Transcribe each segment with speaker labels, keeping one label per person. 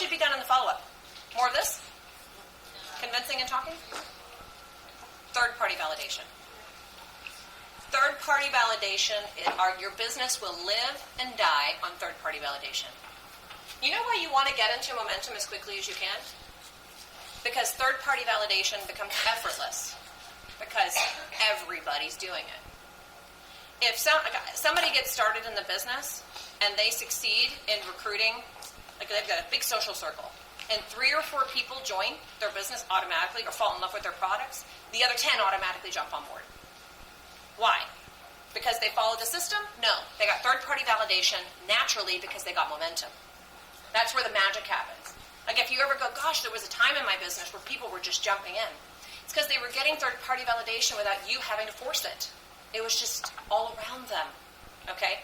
Speaker 1: should be done in the follow-up? More of this? Convincing and talking? Third-party validation. Third-party validation, your business will live and die on third-party validation. You know why you want to get into momentum as quickly as you can? Because third-party validation becomes effortless. Because everybody's doing it. If somebody gets started in the business and they succeed in recruiting, like they've got a big social circle, and 3 or 4 people join their business automatically or fall in love with their products, the other 10 automatically jump on board. Why? Because they followed the system? No. They got third-party validation naturally because they got momentum. That's where the magic happens. Like if you ever go, gosh, there was a time in my business where people were just jumping in. It's because they were getting third-party validation without you having to force it. It was just all around them, okay?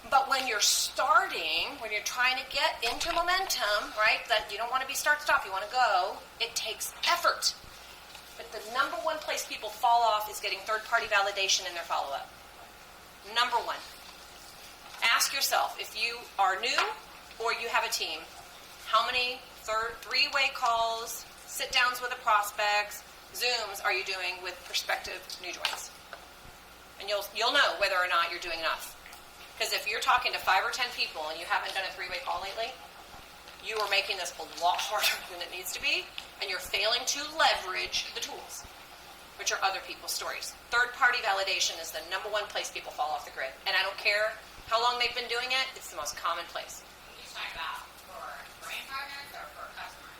Speaker 1: But when you're starting, when you're trying to get into momentum, right, that you don't want to be start-stop, you want to go, it takes effort. But the number one place people fall off is getting third-party validation in their follow-up. Number one. Ask yourself, if you are new or you have a team, how many three-way calls, sit-downs with the prospects, Zooms are you doing with prospective new joins? And you'll know whether or not you're doing enough. Because if you're talking to 5 or 10 people and you haven't done a 3-way call lately, you are making this a lot harder than it needs to be, and you're failing to leverage the tools, which are other people's stories. Third-party validation is the number one place people fall off the grid. And I don't care how long they've been doing it, it's the most common place.
Speaker 2: You talk about for brand partners or for customers?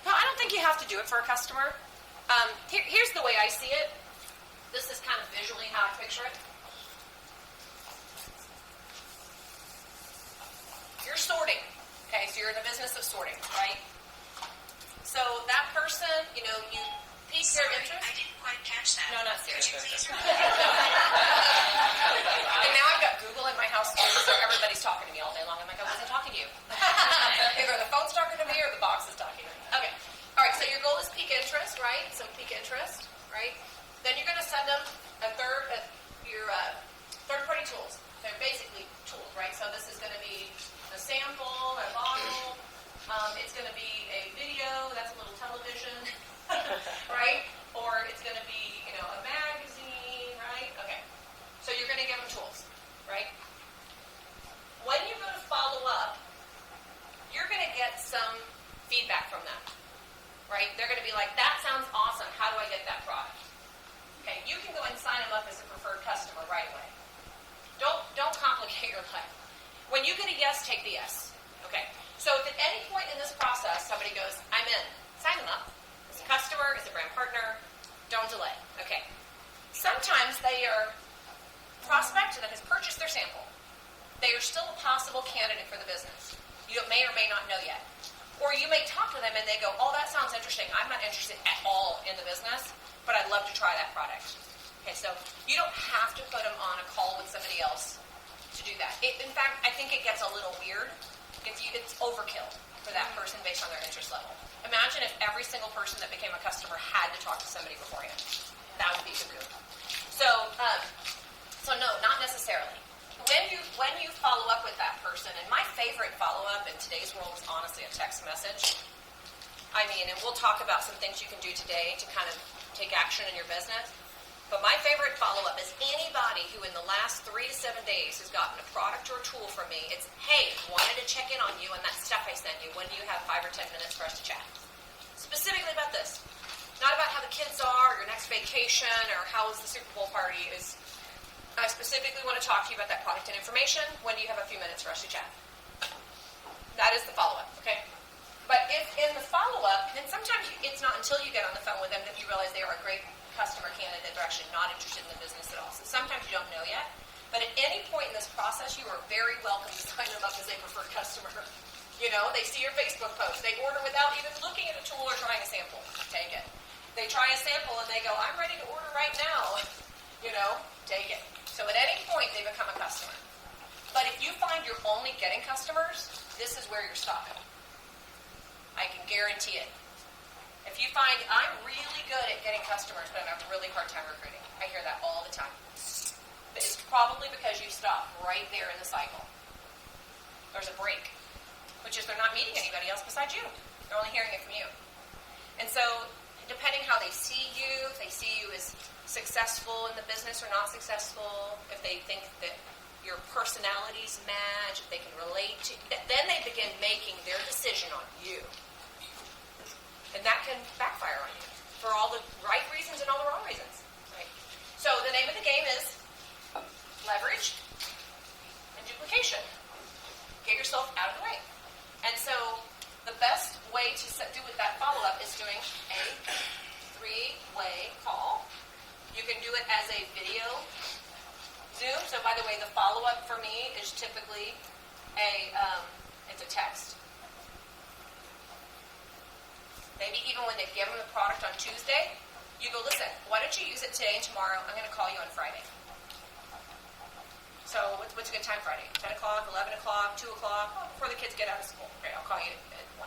Speaker 1: No, I don't think you have to do it for a customer. Here's the way I see it. This is kind of visually how I picture it. You're sorting. Okay, so you're in the business of sorting, right? So that person, you pique their interest.
Speaker 2: I didn't quite catch that.
Speaker 1: No, not seriously.
Speaker 2: Could you please repeat?
Speaker 1: And now I've got Google in my house, so everybody's talking to me all day long. I'm like, I wasn't talking to you. Either the phone's talking to me or the box is talking to me. Okay. All right, so your goal is peak interest, right? So peak interest, right? Then you're going to send them your third-party tools. They're basically tools, right? So this is going to be a sample, a bottle. It's going to be a video. That's a little television, right? Or it's going to be, a magazine, right? Okay. So you're going to give them tools, right? When you go to follow up, you're going to get some feedback from them, right? They're going to be like, that sounds awesome. How do I get that product? Okay, you can go and sign them up as a preferred customer right away. Don't complicate your life. When you get a yes, take the yes. Okay, so if at any point in this process somebody goes, I'm in, sign them up. As a customer, as a brand partner, don't delay. Okay, sometimes they are a prospect that has purchased their sample. They are still a possible candidate for the business. You may or may not know yet. Or you may talk to them and they go, oh, that sounds interesting. I'm not interested at all in the business, but I'd love to try that product. Okay, so you don't have to put them on a call with somebody else to do that. In fact, I think it gets a little weird. It's overkill for that person based on their interest level. Imagine if every single person that became a customer had to talk to somebody beforehand. That would be cuckoo. So no, not necessarily. When you follow up with that person, and my favorite follow-up in today's world is honestly a text message. And we'll talk about some things you can do today to kind of take action in your business. But my favorite follow-up is anybody who in the last 3 to 7 days has gotten a product or a tool from me. It's, hey, wanted to check in on you and that stuff I sent you. When do you have 5 or 10 minutes for us to chat? Specifically about this. Not about how the kids are, or your next vacation, or how was the Super Bowl party. I specifically want to talk to you about that product and information. When do you have a few minutes for us to chat? That is the follow-up, okay? But if in the follow-up, and sometimes it's not until you get on the phone with them that you realize they are a great customer candidate, they're actually not interested in the business at all. So sometimes you don't know yet. But at any point in this process, you are very welcome to sign them up as a preferred customer. They see your Facebook post. They order without even looking at a tool or trying a sample. Take it. They try a sample and they go, I'm ready to order right now. Take it. So at any point, they become a customer. But if you find you're only getting customers, this is where you're stopping. I can guarantee it. If you find I'm really good at getting customers, but I have a really hard time recruiting, I hear that all the time. It's probably because you stop right there in the cycle. There's a break. which is they're not meeting anybody else besides you. They're only hearing it from you. And so, depending how they see you, if they see you as successful in the business or not successful, if they think that your personalities match, if they can relate to, then they begin making their decision on you. And that can backfire on you for all the right reasons and all the wrong reasons. Right? So the name of the game is leverage and duplication. Get yourself out of the way. And so the best way to do with that follow-up is doing a 3-way call. You can do it as a video Zoom. So by the way, the follow-up for me is typically it's a text. Maybe even when they give them the product on Tuesday, you go, listen, why don't you use it today and tomorrow? I'm going to call you on Friday. So what's a good time Friday? 10 o'clock, 11 o'clock, 2 o'clock? Oh, before the kids get out of school. Great, I'll call you at 1.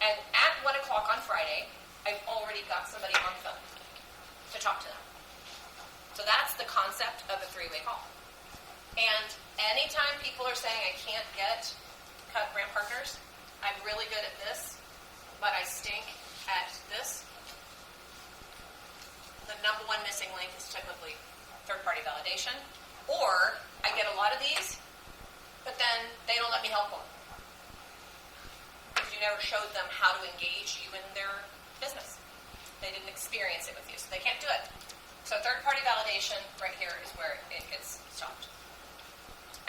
Speaker 1: And at 1 o'clock on Friday, I've already got somebody on the phone to talk to them. So that's the concept of a 3-way call. And anytime people are saying, I can't get brand partners, I'm really good at this, but I stink at this, the number one missing link is typically third-party validation. Or I get a lot of these, but then they don't let me help them. Because you never showed them how to engage you in their business. They didn't experience it with you, so they can't do it. So third-party validation right here is where it gets stopped.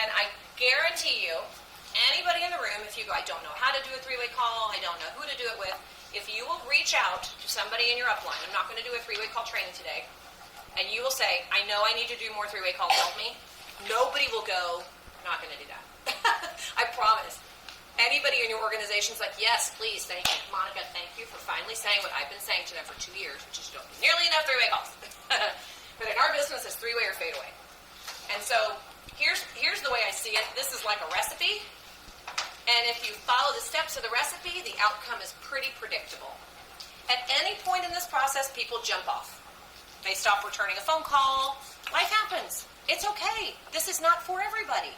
Speaker 1: And I guarantee you, anybody in the room, if you go, I don't know how to do a 3-way call, I don't know who to do it with, if you will reach out to somebody in your upline, I'm not going to do a 3-way call training today, and you will say, I know I need to do more 3-way calls, help me. Nobody will go, I'm not going to do that. I promise. Anybody in your organization is like, yes, please, thank you. Monica, thank you for finally saying what I've been saying to them for 2 years, which is don't do nearly enough 3-way calls. But in our business, it's 3-way or fade away. And so here's the way I see it. This is like a recipe. And if you follow the steps of the recipe, the outcome is pretty predictable. At any point in this process, people jump off. They stop returning a phone call. Life happens. It's okay. This is not for everybody.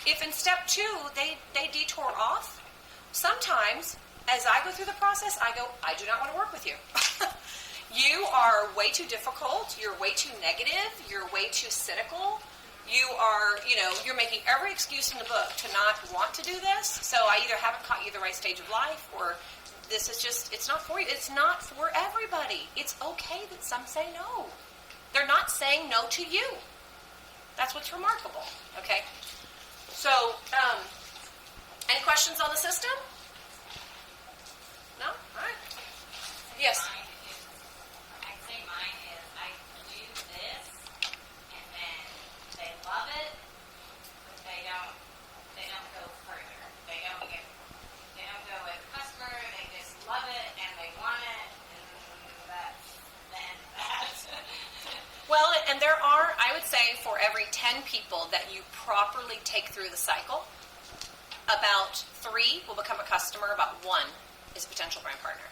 Speaker 1: If in step 2, they detour off, sometimes as I go through the process, I go, I do not want to work with you. You are way too difficult. You're way too negative. You're way too cynical. You are, you're making every excuse in the book to not want to do this. So I either haven't caught you the right stage of life, or this is just, it's not for you. It's not for everybody. It's okay that some say no. They're not saying no to you. That's what's remarkable, okay? So, any questions on the system? No? All right. Yes?
Speaker 2: I'd say mine is I do this, and then they love it, but they don't go further. They don't go with the customer, they just love it, and they want it, and that's the end of that.
Speaker 1: Well, and there are, I would say, for every 10 people that you properly take through the cycle, about 3 will become a customer, about 1 is a potential brand partner.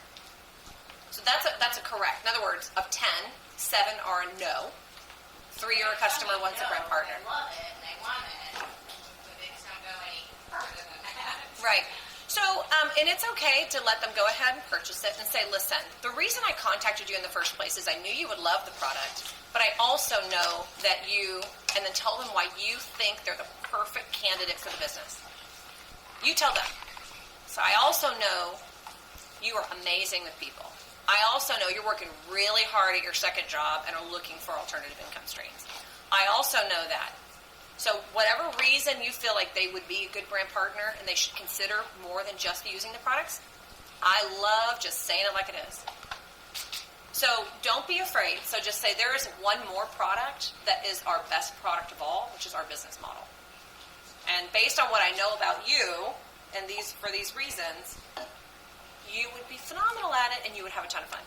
Speaker 1: So that's a correct. In other words, of 10, 7 are a no, 3 are a customer, 1's a brand partner.
Speaker 2: They love it, and they want it, but they just don't go any further than that.
Speaker 1: Right. So, and it's okay to let them go ahead and purchase it and say, listen, the reason I contacted you in the first place is I knew you would love the product, but I also know that you, and then tell them why you think they're the perfect candidate for the business. You tell them. So I also know you are amazing with people. I also know you're working really hard at your second job and are looking for alternative income streams. I also know that. So whatever reason you feel like they would be a good brand partner and they should consider more than just using the products, I love just saying it like it is. So don't be afraid. So just say there is one more product that is our best product of all, which is our business model. And based on what I know about you, and for these reasons, you would be phenomenal at it and you would have a ton of fun.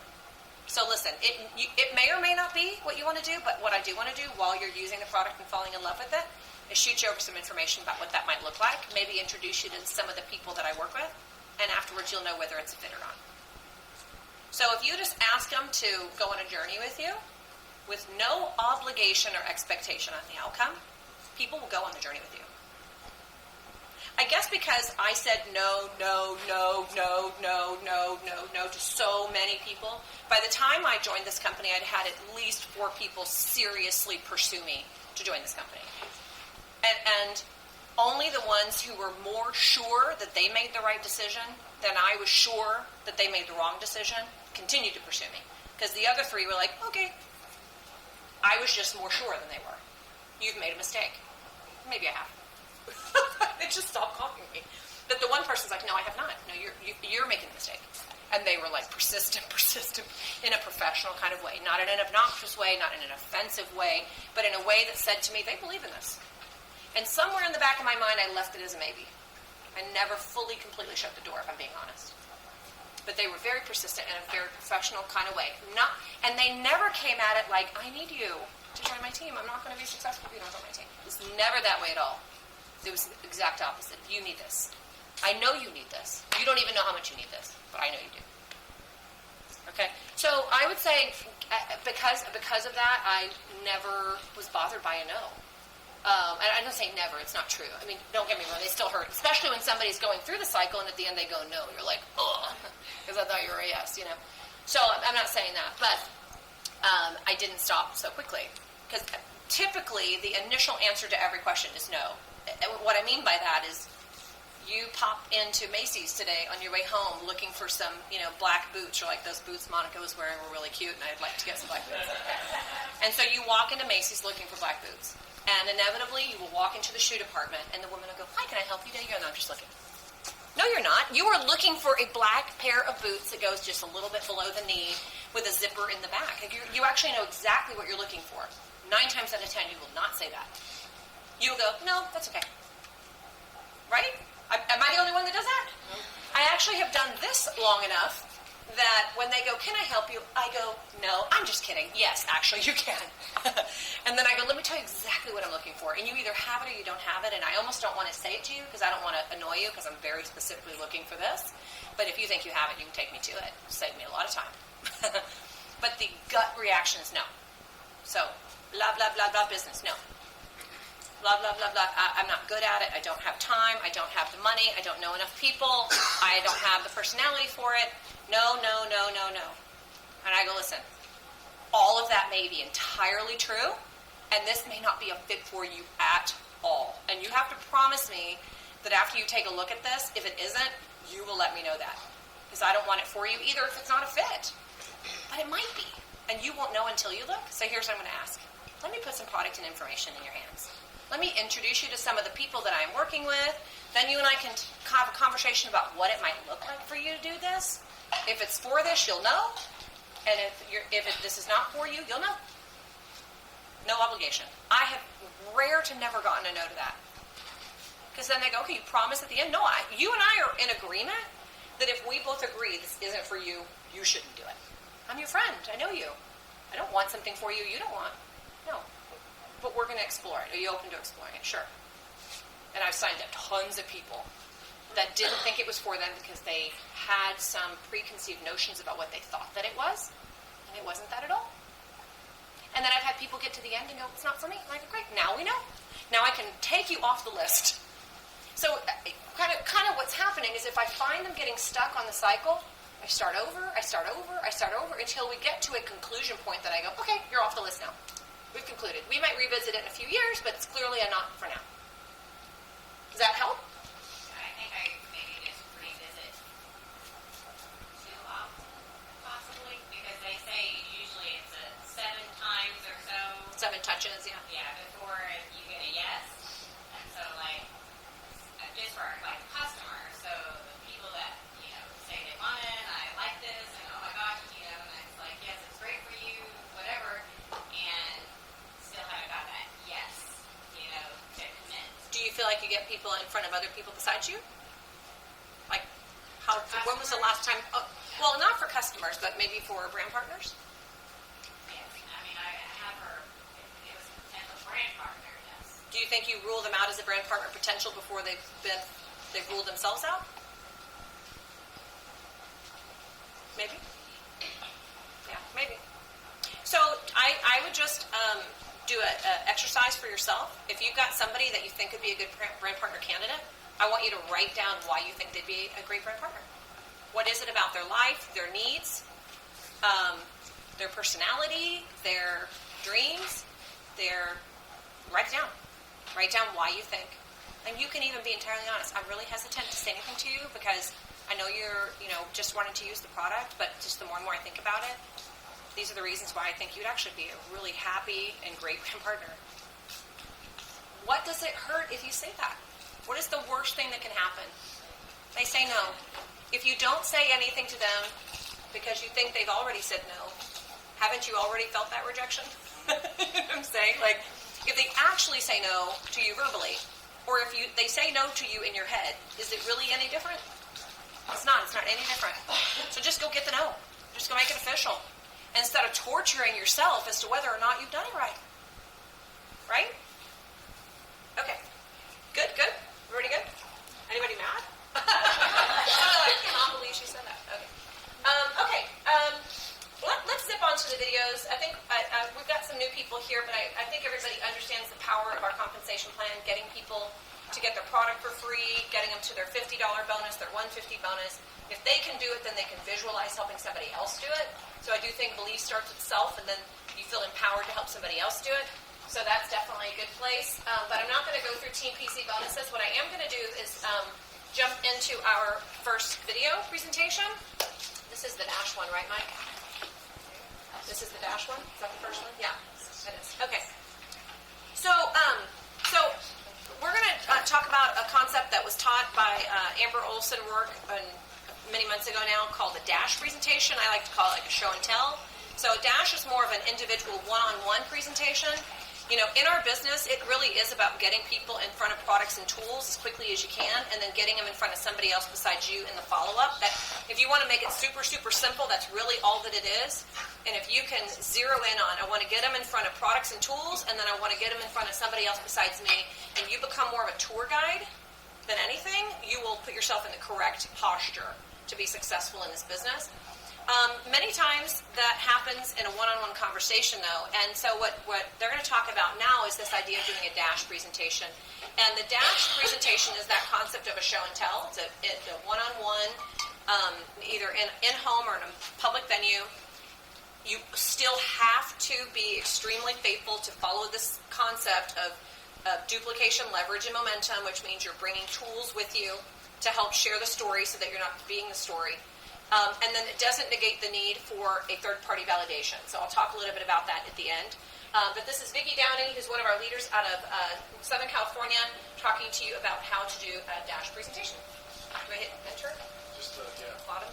Speaker 1: So listen, it may or may not be what you want to do, but what I do want to do while you're using the product and falling in love with it is shoot you over some information about what that might look like, maybe introduce you to some of the people that I work with, and afterwards you'll know whether it's a fit or not. So if you just ask them to go on a journey with you, with no obligation or expectation on the outcome, people will go on the journey with you. I guess because I said no to so many people, by the time I joined this company, I'd had at least 4 people seriously pursue me to join this company. And only the ones who were more sure that they made the right decision than I was sure that they made the wrong decision continued to pursue me. Because the other 3 were like, okay, I was just more sure than they were. You've made a mistake. Maybe I have. They just stopped calling me. But the one person's like, no, I have not. No, you're making a mistake. And they were like persistent in a professional kind of way. Not in an obnoxious way, not in an offensive way, but in a way that said to me, they believe in this. And somewhere in the back of my mind, I left it as a maybe. I never fully, completely shut the door, if I'm being honest. But they were very persistent in a very professional kind of way. And they never came at it like, I need you to join my team. I'm not going to be successful if you don't join my team. It was never that way at all. It was the exact opposite. You need this. I know you need this. You don't even know how much you need this, but I know you do. Okay? So I would say because of that, I never was bothered by a no. And I don't say never. It's not true. I mean, don't get me wrong. They still hurt, especially when somebody's going through the cycle and at the end they go no. You're like, ugh, because I thought you were a yes, you know. So I'm not saying that, but I didn't stop so quickly because typically the initial answer to every question is no. What I mean by that is you pop into Macy's today on your way home looking for some, black boots, or like those boots Monica was wearing were really cute and I'd like to get some black boots. And so you walk into Macy's looking for black boots. And inevitably, you will walk into the shoe department, and the woman will go, hi, can I help you today? You're not, I'm just looking. No, you're not. You are looking for a black pair of boots that goes just a little bit below the knee with a zipper in the back. You actually know exactly what you're looking for. 9 times out of 10, you will not say that. You will go, no, that's okay. Right? Am I the only one that does that? No. I actually have done this long enough that when they go, can I help you? I go, no, I'm just kidding. Yes, actually, you can. And then I go, let me tell you exactly what I'm looking for. And you either have it or you don't have it. And I almost don't want to say it to you because I don't want to annoy you because I'm very specifically looking for this. But if you think you have it, you can take me to it. Save me a lot of time. But the gut reaction is no. So, blah, blah, blah, blah, business, no. Blah, blah, blah, blah. I'm not good at it. I don't have time. I don't have the money. I don't know enough people. I don't have the personality for it. No. And I go, listen, all of that may be entirely true, and this may not be a fit for you at all. And you have to promise me that after you take a look at this, if it isn't, you will let me know that. Because I don't want it for you either if it's not a fit. But it might be. And you won't know until you look. So here's what I'm going to ask. Let me put some product and information in your hands. Let me introduce you to some of the people that I'm working with. Then you and I can have a conversation about what it might look like for you to do this. If it's for this, you'll know. And if this is not for you, you'll know. No obligation. I have rare to never gotten a no to that. Because then they go, okay, you promise at the end? No, you and I are in agreement that if we both agree this isn't for you, you shouldn't do it. I'm your friend. I know you. I don't want something for you don't want. No. But we're going to explore it. Are you open to exploring it? Sure. And I've signed up tons of people that didn't think it was for them because they had some preconceived notions about what they thought that it was, and it wasn't that at all. And then I've had people get to the end and go, it's not for me. I'm like, great, now we know. Now I can take you off the list. So kind of what's happening is if I find them getting stuck on the cycle, I start over until we get to a conclusion point that I go, okay, you're off the list now. We've concluded. We might revisit it in a few years, but it's clearly a not for now. Does that help?
Speaker 2: I think I maybe just revisit too often, possibly, because they say usually it's 7 times or so.
Speaker 1: 7 touches, yeah.
Speaker 2: Yeah, before you get a yes. And so, just for, customers, so the people that, say they want it, I like this, and oh my gosh, and it's like, yes, it's great for you, whatever, and still haven't got that yes, to commit.
Speaker 1: Do you feel like you get people in front of other people besides you? When was the last time? Oh, well, not for customers, but maybe for brand partners?
Speaker 2: Yes. I mean, I have her, it was a potential brand partner, yes.
Speaker 1: Do you think you rule them out as a brand partner potential before they've ruled themselves out? Maybe? Yeah, maybe. So I would just do an exercise for yourself. If you've got somebody that you think could be a good brand partner candidate, I want you to write down why you think they'd be a great brand partner. What is it about their life, their needs, their personality, their dreams, write it down. Write down why you think. And you can even be entirely honest. I'm really hesitant to say anything to you because I know you're, just wanting to use the product, but just the more and more I think about it, these are the reasons why I think you'd actually be a really happy and great brand partner. What does it hurt if you say that? What is the worst thing that can happen? They say no. If you don't say anything to them because you think they've already said no, haven't you already felt that rejection? You know what I'm saying? Like, if they actually say no to you verbally, or if they say no to you in your head, is it really any different? It's not. It's not any different. So just go get the no. Just go make it official. Instead of torturing yourself as to whether or not you've done it right. Right? Okay. Good? Everybody good? Anybody mad? I cannot believe she said that. Okay. Let's zip on to the videos. I think we've got some new people here, but I think everybody understands the power of our compensation plan, getting people to get their product for free, getting them to their $50 bonus, their $150 bonus. If they can do it, then they can visualize helping somebody else do it. So I do think belief starts with self, and then you feel empowered to help somebody else do it. So that's definitely a good place. But I'm not going to go through Team PC bonuses. What I am going to do is jump into our first video presentation. This is the dash one, right, Mike? This is the dash one? Is that the first one? Yeah, that is. Okay. So we're going to talk about a concept that was taught by Amber Olson work many months ago now called the DASH presentation. I like to call it like a show and tell. So DASH is more of an individual one-on-one presentation. In our business, it really is about getting people in front of products and tools as quickly as you can, and then getting them in front of somebody else besides you in the follow-up. That, if you want to make it super, super simple, that's really all that it is. And if you can zero in on, I want to get them in front of products and tools, and then I want to get them in front of somebody else besides me, and you become more of a tour guide than anything, you will put yourself in the correct posture to be successful in this business. Many times that happens in a one-on-one conversation, though, and so what they're going to talk about now is this idea of doing a DASH presentation. And the DASH presentation is that concept of a show and tell. It's a one-on-one, either in home or in a public venue. You still have to be extremely faithful to follow this concept of duplication, leverage, and momentum, which means you're bringing tools with you to help share the story so that you're not being the story. And then it doesn't negate the need for a third-party validation. So I'll talk a little bit about that at the end. But this is Vicki Downey, who's one of our leaders out of Southern California, talking to you about how to do a DASH presentation. Do I hit enter?
Speaker 3: Just, yeah.
Speaker 1: Bottom?